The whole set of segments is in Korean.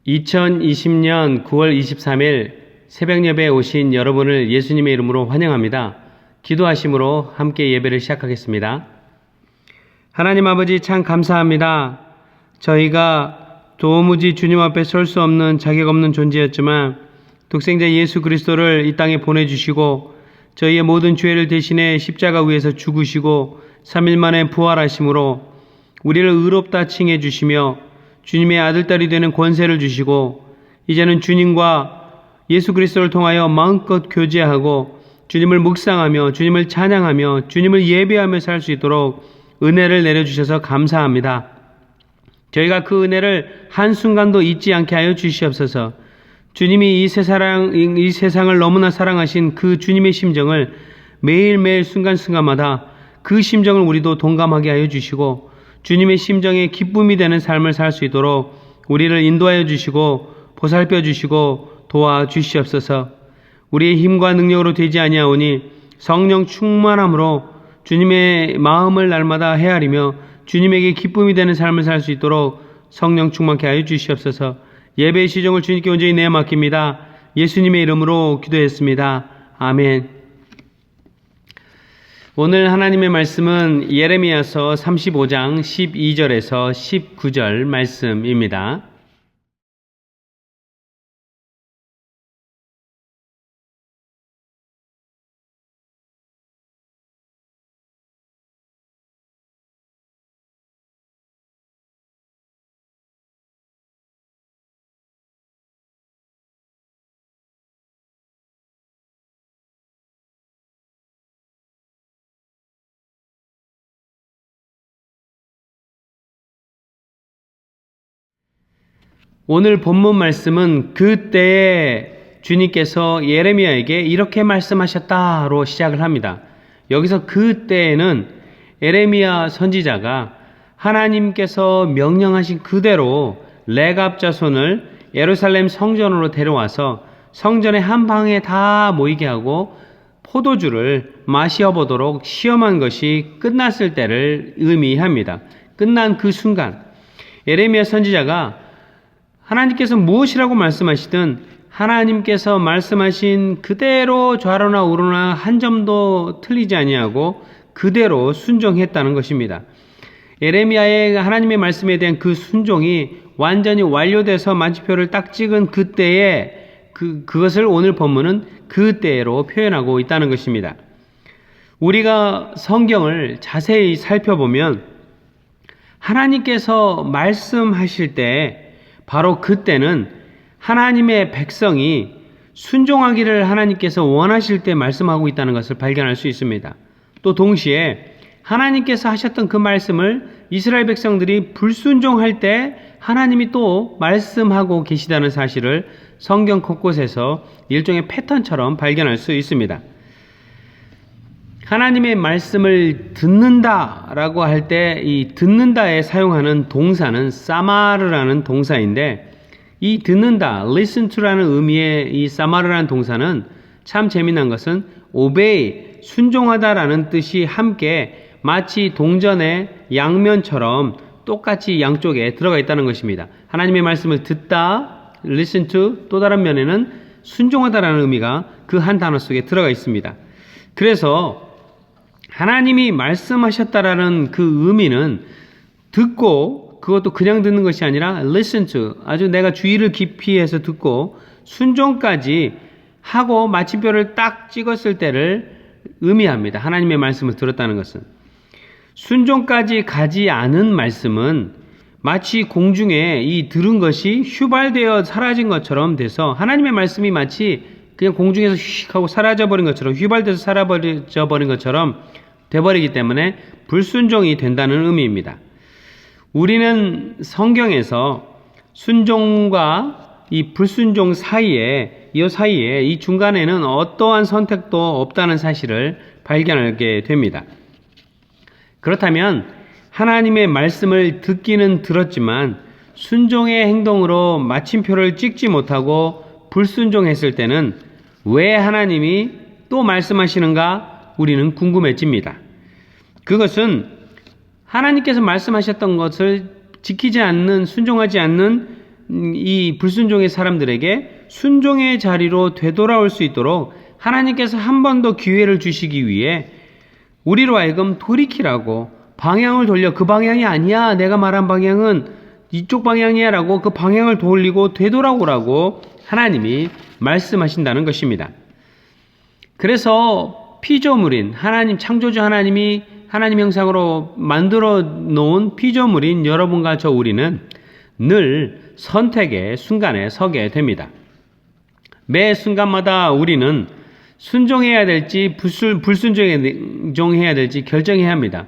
2020년 9월 23일 새벽 예배에 오신 여러분을 예수님의 이름으로 환영합니다. 기도하심으로 함께 예배를 시작하겠습니다. 하나님 아버지 참 감사합니다. 저희가 도무지 주님 앞에 설 수 없는 자격 없는 존재였지만 독생자 예수 그리스도를 이 땅에 보내주시고 저희의 모든 죄를 대신해 십자가 위에서 죽으시고 3일 만에 부활하심으로 우리를 의롭다 칭해 주시며 주님의 아들딸이 되는 권세를 주시고 이제는 주님과 예수 그리스도를 통하여 마음껏 교제하고 주님을 묵상하며 주님을 찬양하며 주님을 예배하며 살 수 있도록 은혜를 내려주셔서 감사합니다. 저희가 그 은혜를 한순간도 잊지 않게 하여 주시옵소서. 주님이 이 세상을 너무나 사랑하신 그 주님의 심정을 매일매일 순간순간마다 그 심정을 우리도 동감하게 하여 주시고 주님의 심정에 기쁨이 되는 삶을 살 수 있도록 우리를 인도하여 주시고 보살펴 주시고 도와주시옵소서. 우리의 힘과 능력으로 되지 아니하오니 성령 충만함으로 주님의 마음을 날마다 헤아리며 주님에게 기쁨이 되는 삶을 살 수 있도록 성령 충만케 하여 주시옵소서. 예배의 시종을 주님께 온전히 내어 맡깁니다. 예수님의 이름으로 기도했습니다. 아멘. 오늘 하나님의 말씀은 예레미야서 35장 12절에서 19절 말씀입니다. 오늘 본문 말씀은 그때에 주님께서 예레미야에게 이렇게 말씀하셨다로 시작을 합니다. 여기서 그때에는 예레미야 선지자가 하나님께서 명령하신 그대로 레갑 자손을 예루살렘 성전으로 데려와서 성전의 한 방에 다 모이게 하고 포도주를 마셔보도록 시험한 것이 끝났을 때를 의미합니다. 끝난 그 순간 예레미야 선지자가 하나님께서 무엇이라고 말씀하시든 하나님께서 말씀하신 그대로 좌로나 우로나 한 점도 틀리지 아니하고 그대로 순종했다는 것입니다. 예레미야의 하나님의 말씀에 대한 그 순종이 완전히 완료돼서 마침표를 딱 찍은 그때에 그것을 오늘 본문은 그때로 표현하고 있다는 것입니다. 우리가 성경을 자세히 살펴보면 하나님께서 말씀하실 때 바로 그때는 하나님의 백성이 순종하기를 하나님께서 원하실 때 말씀하고 있다는 것을 발견할 수 있습니다. 또 동시에 하나님께서 하셨던 그 말씀을 이스라엘 백성들이 불순종할 때 하나님이 또 말씀하고 계시다는 사실을 성경 곳곳에서 일종의 패턴처럼 발견할 수 있습니다. 하나님의 말씀을 듣는다라고 할 때 이 듣는다에 사용하는 동사는 사마르라는 동사인데 이 듣는다, listen to라는 의미의 이 사마르라는 동사는 참 재미난 것은 obey, 순종하다라는 뜻이 함께 마치 동전의 양면처럼 똑같이 양쪽에 들어가 있다는 것입니다. 하나님의 말씀을 듣다, listen to, 또 다른 면에는 순종하다라는 의미가 그 한 단어 속에 들어가 있습니다. 그래서 하나님이 말씀하셨다라는 그 의미는 듣고 그것도 그냥 듣는 것이 아니라 listen to, 아주 내가 주의를 깊이 해서 듣고 순종까지 하고 마침표를 딱 찍었을 때를 의미합니다. 하나님의 말씀을 들었다는 것은. 순종까지 가지 않은 말씀은 마치 공중에 이 들은 것이 휘발되어 사라진 것처럼 돼서 하나님의 말씀이 마치 그냥 공중에서 휙 하고 사라져버린 것처럼 휘발돼서 사라져버린 것처럼 돼버리기 때문에 불순종이 된다는 의미입니다. 우리는 성경에서 순종과 이 불순종 사이에 이 중간에는 어떠한 선택도 없다는 사실을 발견하게 됩니다. 그렇다면 하나님의 말씀을 듣기는 들었지만 순종의 행동으로 마침표를 찍지 못하고 불순종했을 때는 왜 하나님이 또 말씀하시는가 우리는 궁금해집니다. 그것은 하나님께서 말씀하셨던 것을 지키지 않는, 순종하지 않는 이 불순종의 사람들에게 순종의 자리로 되돌아올 수 있도록 하나님께서 한 번 더 기회를 주시기 위해 우리로 하여금 돌이키라고, 방향을 돌려, 그 방향이 아니야, 내가 말한 방향은 이쪽 방향이야 라고 그 방향을 돌리고 되돌아오라고 하나님이 말씀하신다는 것입니다. 그래서 피조물인 하나님, 창조주 하나님이 하나님 형상으로 만들어 놓은 피조물인 여러분과 저 우리는 늘 선택의 순간에 서게 됩니다. 매 순간마다 우리는 순종해야 될지 불순종해야 될지 결정해야 합니다.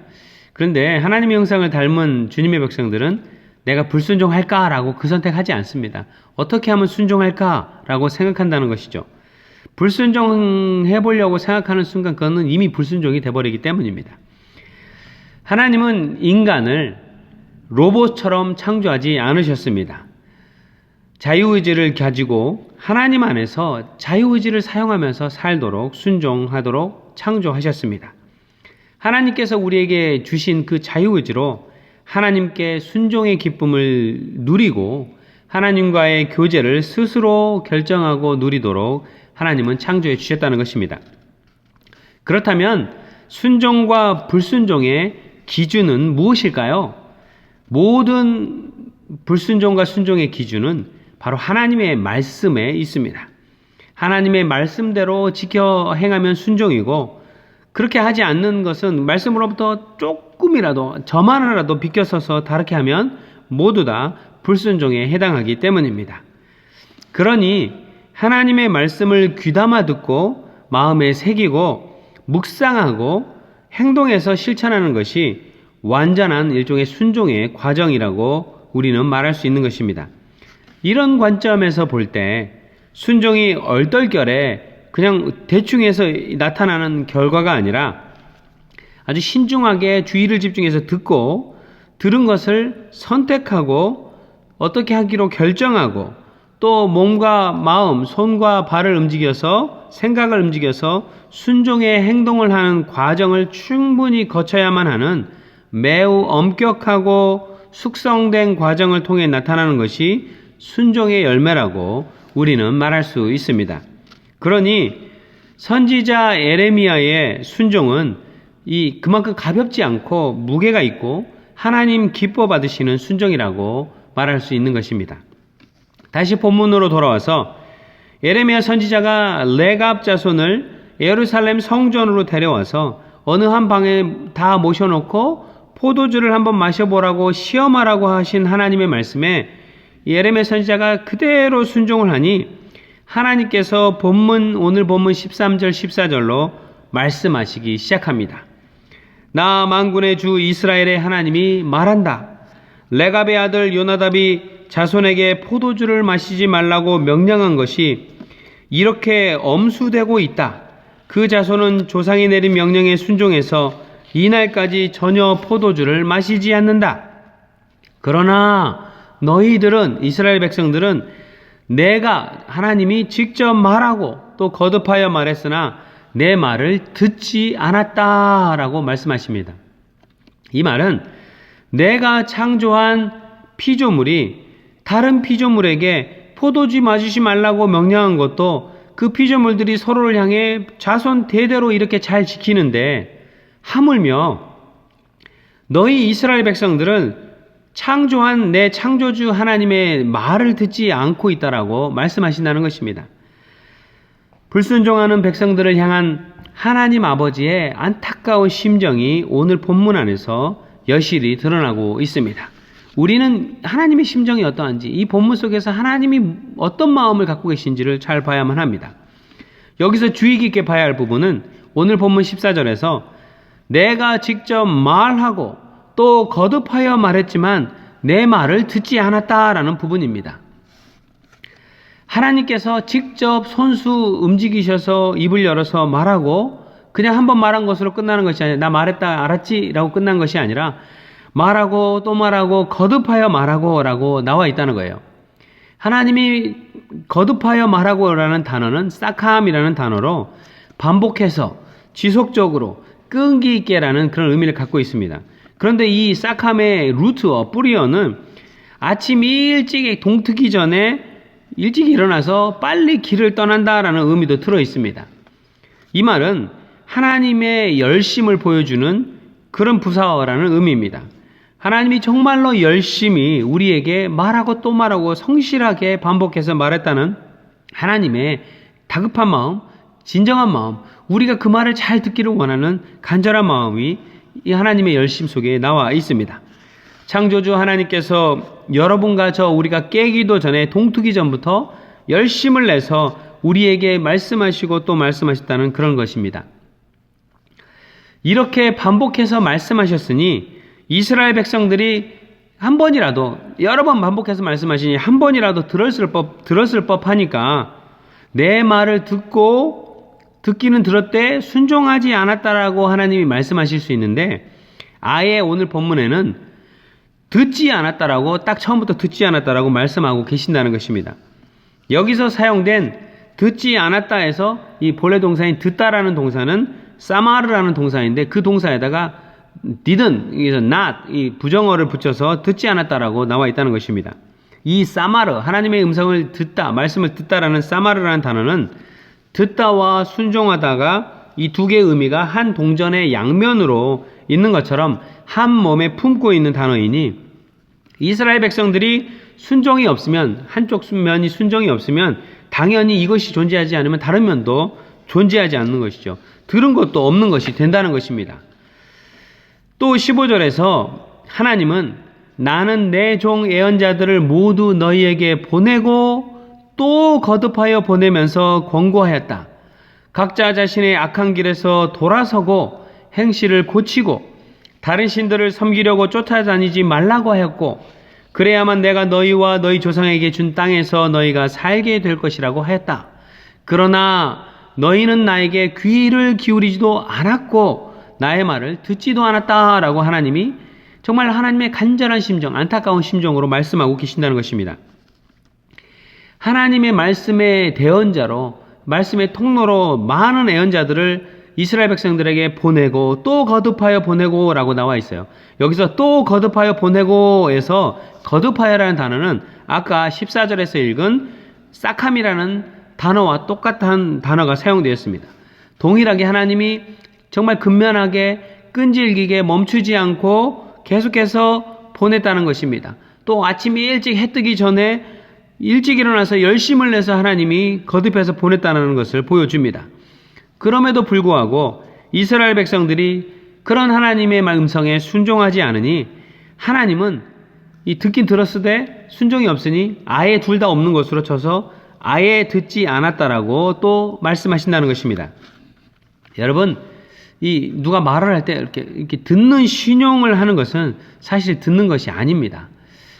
그런데 하나님의 형상을 닮은 주님의 백성들은 내가 불순종할까라고 그 선택하지 않습니다. 어떻게 하면 순종할까라고 생각한다는 것이죠. 불순종해 보려고 생각하는 순간 그거는 이미 불순종이 돼버리기 때문입니다. 하나님은 인간을 로봇처럼 창조하지 않으셨습니다. 자유의지를 가지고 하나님 안에서 자유의지를 사용하면서 살도록 순종하도록 창조하셨습니다. 하나님께서 우리에게 주신 그 자유의지로 하나님께 순종의 기쁨을 누리고 하나님과의 교제를 스스로 결정하고 누리도록 하나님은 창조해 주셨다는 것입니다. 그렇다면 순종과 불순종의 기준은 무엇일까요? 모든 불순종과 순종의 기준은 바로 하나님의 말씀에 있습니다. 하나님의 말씀대로 지켜 행하면 순종이고, 그렇게 하지 않는 것은 말씀으로부터 조금이라도 점 하나라도 비껴서서 다르게 하면 모두 다 불순종에 해당하기 때문입니다. 그러니 하나님의 말씀을 귀담아 듣고 마음에 새기고 묵상하고 행동해서 실천하는 것이 완전한 일종의 순종의 과정이라고 우리는 말할 수 있는 것입니다. 이런 관점에서 볼 때 순종이 얼떨결에 그냥 대충 해서 나타나는 결과가 아니라 아주 신중하게 주의를 집중해서 듣고 들은 것을 선택하고 어떻게 하기로 결정하고 또 몸과 마음, 손과 발을 움직여서 생각을 움직여서 순종의 행동을 하는 과정을 충분히 거쳐야만 하는 매우 엄격하고 숙성된 과정을 통해 나타나는 것이 순종의 열매라고 우리는 말할 수 있습니다. 그러니 선지자 에레미야의 순종은 그만큼 가볍지 않고 무게가 있고 하나님 기뻐 받으시는 순종이라고 말할 수 있는 것입니다. 다시 본문으로 돌아와서 에레미야 선지자가 레갑 자손을 예루살렘 성전으로 데려와서 어느 한 방에 다 모셔놓고 포도주를 한번 마셔보라고 시험하라고 하신 하나님의 말씀에 예레미야 선지자가 그대로 순종을 하니 하나님께서 오늘 본문 13절 14절로 말씀하시기 시작합니다. 나 만군의 주 이스라엘의 하나님이 말한다. 레갑의 아들 요나답이 자손에게 포도주를 마시지 말라고 명령한 것이 이렇게 엄수되고 있다. 그 자손은 조상이 내린 명령에 순종해서 이날까지 전혀 포도주를 마시지 않는다. 그러나 너희들은, 이스라엘 백성들은 내가 하나님이 직접 말하고 또 거듭하여 말했으나 내 말을 듣지 않았다라고 말씀하십니다. 이 말은 내가 창조한 피조물이 다른 피조물에게 포도주 마시지 말라고 명령한 것도 그 피조물들이 서로를 향해 자손 대대로 이렇게 잘 지키는데 하물며 너희 이스라엘 백성들은 창조한 내 창조주 하나님의 말을 듣지 않고 있다라고 말씀하신다는 것입니다. 불순종하는 백성들을 향한 하나님 아버지의 안타까운 심정이 오늘 본문 안에서 여실히 드러나고 있습니다. 우리는 하나님의 심정이 어떠한지, 이 본문 속에서 하나님이 어떤 마음을 갖고 계신지를 잘 봐야만 합니다. 여기서 주의 깊게 봐야 할 부분은 오늘 본문 14절에서 내가 직접 말하고 또 거듭하여 말했지만 내 말을 듣지 않았다라는 부분입니다. 하나님께서 직접 손수 움직이셔서 입을 열어서 말하고 그냥 한번 말한 것으로 끝나는 것이 아니라 나 말했다 알았지? 라고 끝난 것이 아니라 말하고 또 말하고 거듭하여 말하고 라고 나와 있다는 거예요. 하나님이 거듭하여 말하고 라는 단어는 사캄이라는 단어로 반복해서 지속적으로 끈기 있게 라는 그런 의미를 갖고 있습니다. 그런데 이 사캄의 루트어, 뿌리어는 아침 일찍 동트기 전에 일찍 일어나서 빨리 길을 떠난다라는 의미도 들어 있습니다. 이 말은 하나님의 열심을 보여주는 그런 부사어라는 의미입니다. 하나님이 정말로 열심히 우리에게 말하고 또 말하고 성실하게 반복해서 말했다는 하나님의 다급한 마음, 진정한 마음, 우리가 그 말을 잘 듣기를 원하는 간절한 마음이 이 하나님의 열심 속에 나와 있습니다. 창조주 하나님께서 여러분과 저 우리가 깨기도 전에 동트기 전부터 열심을 내서 우리에게 말씀하시고 또 말씀하셨다는 그런 것입니다. 이렇게 반복해서 말씀하셨으니 이스라엘 백성들이 한 번이라도 여러 번 반복해서 말씀하시니 한 번이라도 들었을 법하니까 내 말을 듣기는 들었되 순종하지 않았다라고 하나님이 말씀하실 수 있는데 아예 오늘 본문에는 듣지 않았다라고 딱 처음부터 듣지 않았다라고 말씀하고 계신다는 것입니다. 여기서 사용된 듣지 않았다에서 이 본래 동사인 듣다라는 동사는 사마르라는 동사인데 그 동사에다가 didn't, 여기서 not, 이 부정어를 붙여서 듣지 않았다라고 나와 있다는 것입니다. 이 사마르, 하나님의 음성을 듣다, 말씀을 듣다라는 사마르라는 단어는 듣다와 순종하다가 이 두 개의 의미가 한 동전의 양면으로 있는 것처럼 한 몸에 품고 있는 단어이니 이스라엘 백성들이 순종이 없으면 한쪽 면이 순종이 없으면 당연히 이것이 존재하지 않으면 다른 면도 존재하지 않는 것이죠. 들은 것도 없는 것이 된다는 것입니다. 또 15절에서 하나님은 나는 내 종 예언자들을 모두 너희에게 보내고 또 거듭하여 보내면서 권고하였다. 각자 자신의 악한 길에서 돌아서고 행실을 고치고 다른 신들을 섬기려고 쫓아다니지 말라고 하였고 그래야만 내가 너희와 너희 조상에게 준 땅에서 너희가 살게 될 것이라고 하였다. 그러나 너희는 나에게 귀를 기울이지도 않았고 나의 말을 듣지도 않았다라고 하나님이 정말 하나님의 간절한 심정, 안타까운 심정으로 말씀하고 계신다는 것입니다. 하나님의 말씀의 대언자로, 말씀의 통로로 많은 애언자들을 이스라엘 백성들에게 보내고 또 거듭하여 보내고 라고 나와 있어요. 여기서 또 거듭하여 보내고에서 거듭하여라는 단어는 아까 14절에서 읽은 사캄이라는 단어와 똑같은 단어가 사용되었습니다. 동일하게 하나님이 정말 근면하게 끈질기게 멈추지 않고 계속해서 보냈다는 것입니다. 또 아침이 일찍 해 뜨기 전에 일찍 일어나서 열심을 내서 하나님이 거듭해서 보냈다는 것을 보여줍니다. 그럼에도 불구하고 이스라엘 백성들이 그런 하나님의 음성에 순종하지 않으니 하나님은 이 듣긴 들었으되 순종이 없으니 아예 둘 다 없는 것으로 쳐서 아예 듣지 않았다라고 또 말씀하신다는 것입니다. 여러분, 이 누가 말을 할 때 이렇게 듣는 신용을 하는 것은 사실 듣는 것이 아닙니다.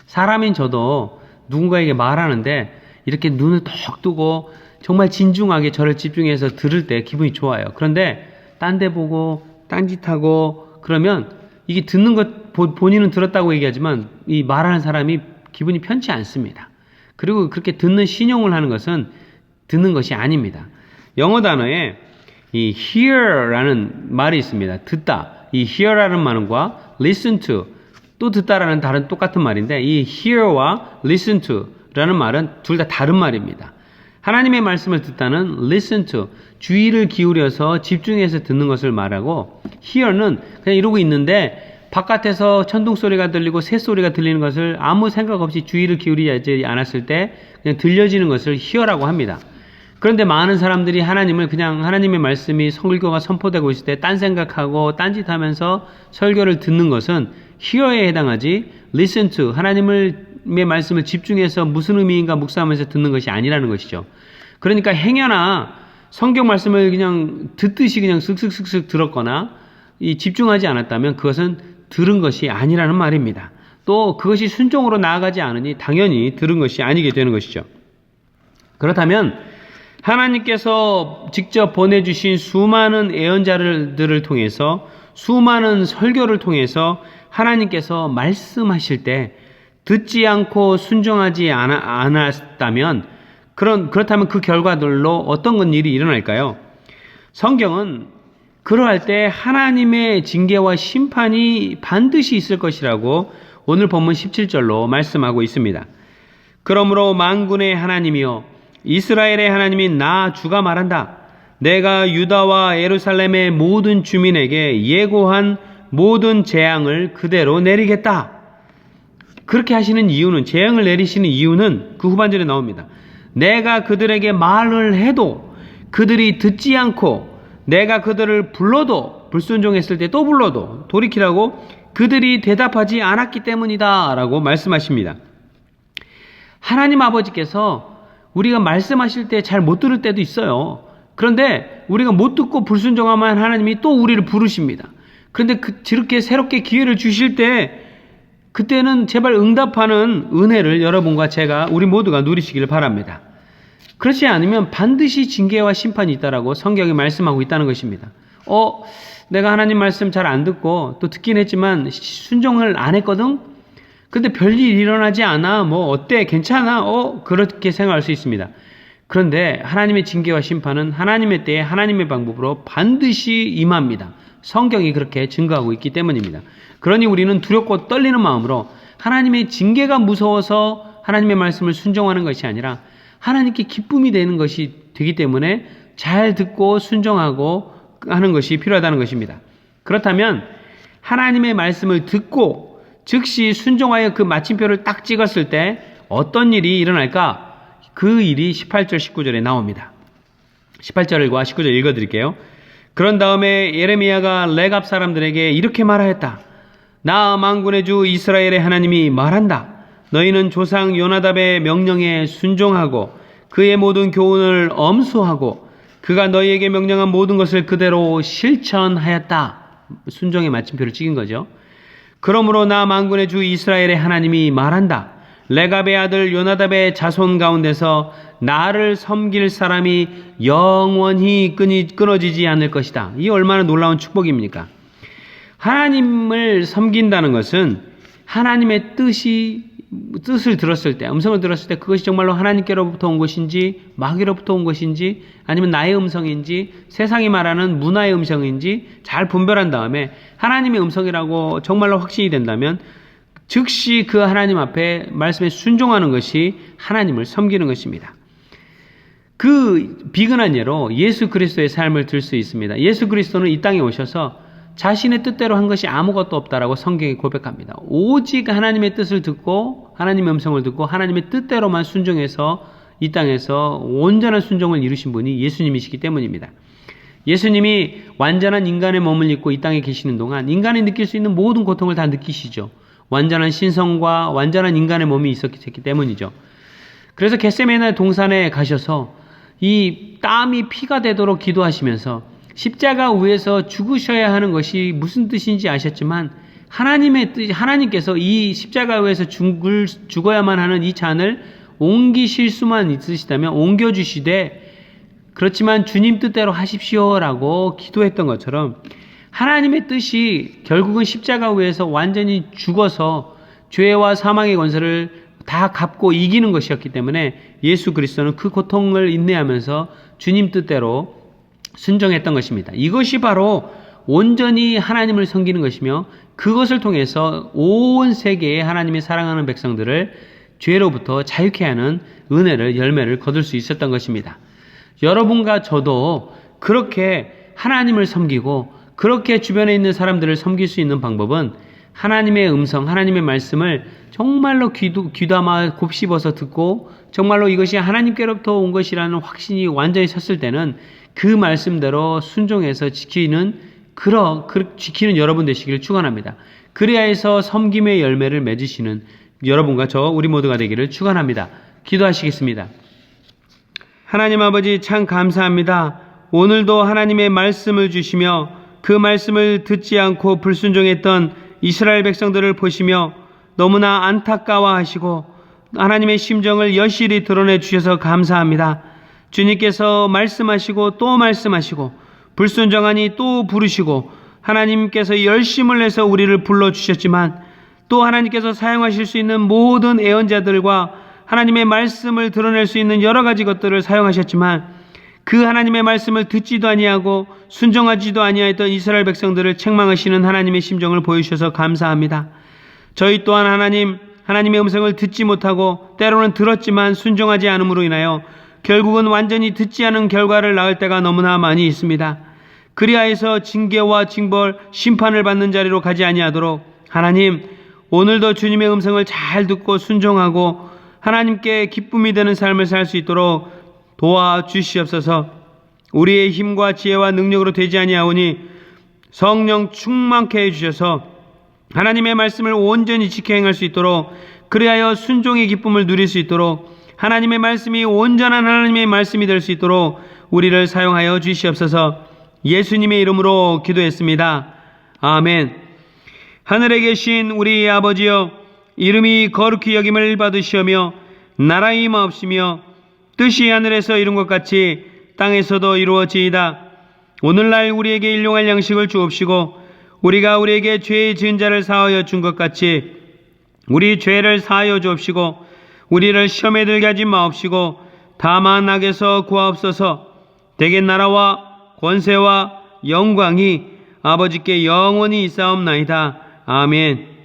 사람인 저도 누군가에게 말하는데 이렇게 눈을 턱 뜨고 정말 진중하게 저를 집중해서 들을 때 기분이 좋아요. 그런데 딴 데 보고 딴짓하고 그러면 이게 듣는 것 본인은 들었다고 얘기하지만 이 말하는 사람이 기분이 편치 않습니다. 그리고 그렇게 듣는 신용을 하는 것은 듣는 것이 아닙니다. 영어 단어에 이 hear라는 말이 있습니다. 듣다. 이 hear라는 말과 listen to, 또 듣다라는 다른 똑같은 말인데 이 hear와 listen to라는 말은 둘 다 다른 말입니다. 하나님의 말씀을 듣다는 listen to, 주의를 기울여서 집중해서 듣는 것을 말하고 hear는 그냥 이러고 있는데 바깥에서 천둥 소리가 들리고 새 소리가 들리는 것을 아무 생각 없이 주의를 기울이지 않았을 때 그냥 들려지는 것을 hear라고 합니다. 그런데 많은 사람들이 하나님을 그냥 하나님의 말씀이 설교가 선포되고 있을 때 딴 생각하고 딴짓하면서 설교를 듣는 것은 hear에 해당하지 listen to, 하나님의 말씀을 집중해서 무슨 의미인가 묵상하면서 듣는 것이 아니라는 것이죠. 그러니까 행여나 성경 말씀을 그냥 듣듯이 그냥 슥슥슥슥 들었거나 집중하지 않았다면 그것은 들은 것이 아니라는 말입니다. 또 그것이 순종으로 나아가지 않으니 당연히 들은 것이 아니게 되는 것이죠. 그렇다면 하나님께서 직접 보내주신 수많은 예언자들을 통해서 수많은 설교를 통해서 하나님께서 말씀하실 때 듣지 않고 순종하지 않았다면 그렇다면 그 결과들로 어떤 일이 일어날까요? 성경은 그러할 때 하나님의 징계와 심판이 반드시 있을 것이라고 오늘 본문 17절로 말씀하고 있습니다. 그러므로 만군의 하나님이여 이스라엘의 하나님인 나 주가 말한다. 내가 유다와 예루살렘의 모든 주민에게 예고한 모든 재앙을 그대로 내리겠다. 그렇게 하시는 이유는, 재앙을 내리시는 이유는 그 후반절에 나옵니다. 내가 그들에게 말을 해도 그들이 듣지 않고 내가 그들을 불러도, 불순종했을 때 또 불러도 돌이키라고 그들이 대답하지 않았기 때문이다 라고 말씀하십니다. 하나님 아버지께서 우리가 말씀하실 때 잘 못 들을 때도 있어요. 그런데 우리가 못 듣고 불순종하면 하나님이 또 우리를 부르십니다. 그런데 저렇게 새롭게 기회를 주실 때 그때는 제발 응답하는 은혜를 여러분과 제가, 우리 모두가 누리시기를 바랍니다. 그렇지 않으면 반드시 징계와 심판이 있다라고 성경이 말씀하고 있다는 것입니다. 내가 하나님 말씀 잘 안 듣고 또 듣긴 했지만 순종을 안 했거든? 근데 별일 일어나지 않아? 어때? 괜찮아? 그렇게 생각할 수 있습니다. 그런데 하나님의 징계와 심판은 하나님의 때에 하나님의 방법으로 반드시 임합니다. 성경이 그렇게 증거하고 있기 때문입니다. 그러니 우리는 두렵고 떨리는 마음으로 하나님의 징계가 무서워서 하나님의 말씀을 순종하는 것이 아니라 하나님께 기쁨이 되는 것이 되기 때문에 잘 듣고 순종하고 하는 것이 필요하다는 것입니다. 그렇다면 하나님의 말씀을 듣고 즉시 순종하여 그 마침표를 딱 찍었을 때 어떤 일이 일어날까? 그 일이 18절 19절에 나옵니다. 18절과 19절 읽어드릴게요. 그런 다음에 예레미야가 레갑 사람들에게 이렇게 말하였다. 나 만군의 주 이스라엘의 하나님이 말한다. 너희는 조상 요나답의 명령에 순종하고 그의 모든 교훈을 엄수하고 그가 너희에게 명령한 모든 것을 그대로 실천하였다. 순종의 마침표를 찍은 거죠. 그러므로 나 만군의 주 이스라엘의 하나님이 말한다. 레갑의 아들 요나답의 자손 가운데서 나를 섬길 사람이 영원히 끊어지지 않을 것이다. 이 얼마나 놀라운 축복입니까? 하나님을 섬긴다는 것은 하나님의 뜻을 들었을 때, 음성을 들었을 때 그것이 정말로 하나님께로부터 온 것인지 마귀로부터 온 것인지 아니면 나의 음성인지 세상이 말하는 문화의 음성인지 잘 분별한 다음에 하나님의 음성이라고 정말로 확신이 된다면 즉시 그 하나님 앞에 말씀에 순종하는 것이 하나님을 섬기는 것입니다. 그 비근한 예로 예수 그리스도의 삶을 들 수 있습니다. 예수 그리스도는 이 땅에 오셔서 자신의 뜻대로 한 것이 아무것도 없다라고 성경이 고백합니다. 오직 하나님의 뜻을 듣고 하나님의 음성을 듣고 하나님의 뜻대로만 순종해서 이 땅에서 온전한 순종을 이루신 분이 예수님이시기 때문입니다. 예수님이 완전한 인간의 몸을 입고 이 땅에 계시는 동안 인간이 느낄 수 있는 모든 고통을 다 느끼시죠. 완전한 신성과 완전한 인간의 몸이 있었기 때문이죠. 그래서 겟세마네 동산에 가셔서 이 땀이 피가 되도록 기도하시면서 십자가 위에서 죽으셔야 하는 것이 무슨 뜻인지 아셨지만 하나님의 뜻, 하나님께서 이 십자가 위에서 죽어야만 하는 이 잔을 옮기실 수만 있으시다면 옮겨주시되 그렇지만 주님 뜻대로 하십시오라고 기도했던 것처럼 하나님의 뜻이 결국은 십자가 위에서 완전히 죽어서 죄와 사망의 권세를 다 갚고 이기는 것이었기 때문에 예수 그리스도는 그 고통을 인내하면서 주님 뜻대로 순종했던 것입니다. 이것이 바로 온전히 하나님을 섬기는 것이며 그것을 통해서 온 세계에 하나님의 사랑하는 백성들을 죄로부터 자유케 하는 은혜를, 열매를 거둘 수 있었던 것입니다. 여러분과 저도 그렇게 하나님을 섬기고 그렇게 주변에 있는 사람들을 섬길 수 있는 방법은 하나님의 음성, 하나님의 말씀을 정말로 귀담아 곱씹어서 듣고 정말로 이것이 하나님께로부터 온 것이라는 확신이 완전히 섰을 때는 그 말씀대로 순종해서 지키는 여러분 되시기를 축원합니다. 그래야 해서 섬김의 열매를 맺으시는 여러분과 저 우리 모두가 되기를 축원합니다. 기도하시겠습니다. 하나님 아버지 참 감사합니다. 오늘도 하나님의 말씀을 주시며 그 말씀을 듣지 않고 불순종했던 이스라엘 백성들을 보시며 너무나 안타까워하시고 하나님의 심정을 여실히 드러내 주셔서 감사합니다. 주님께서 말씀하시고 또 말씀하시고 불순종하니 또 부르시고 하나님께서 열심을 내서 우리를 불러주셨지만 또 하나님께서 사용하실 수 있는 모든 애언자들과 하나님의 말씀을 드러낼 수 있는 여러 가지 것들을 사용하셨지만 그 하나님의 말씀을 듣지도 아니하고 순종하지도 아니하였던 이스라엘 백성들을 책망하시는 하나님의 심정을 보여주셔서 감사합니다. 저희 또한 하나님의 음성을 듣지 못하고 때로는 들었지만 순종하지 않음으로 인하여 결국은 완전히 듣지 않은 결과를 낳을 때가 너무나 많이 있습니다. 그리하여서 징계와 징벌, 심판을 받는 자리로 가지 아니하도록 하나님, 오늘도 주님의 음성을 잘 듣고 순종하고 하나님께 기쁨이 되는 삶을 살 수 있도록 도와주시옵소서. 우리의 힘과 지혜와 능력으로 되지 아니하오니 성령 충만케 해주셔서 하나님의 말씀을 온전히 지켜 행할 수 있도록, 그리하여 순종의 기쁨을 누릴 수 있도록, 하나님의 말씀이 온전한 하나님의 말씀이 될 수 있도록 우리를 사용하여 주시옵소서. 예수님의 이름으로 기도했습니다. 아멘. 하늘에 계신 우리 아버지여, 이름이 거룩히 여김을 받으시오며 나라의 임하옵시며 뜻이 하늘에서 이룬 것 같이 땅에서도 이루어지이다. 오늘날 우리에게 일용할 양식을 주옵시고 우리가 우리에게 죄의 지은 자를 사하여 준 것 같이 우리 죄를 사하여 주옵시고 우리를 시험에 들게 하지 마옵시고 다만 악에서 구하옵소서. 대개 나라와 권세와 영광이 아버지께 영원히 있사옵나이다. 아멘.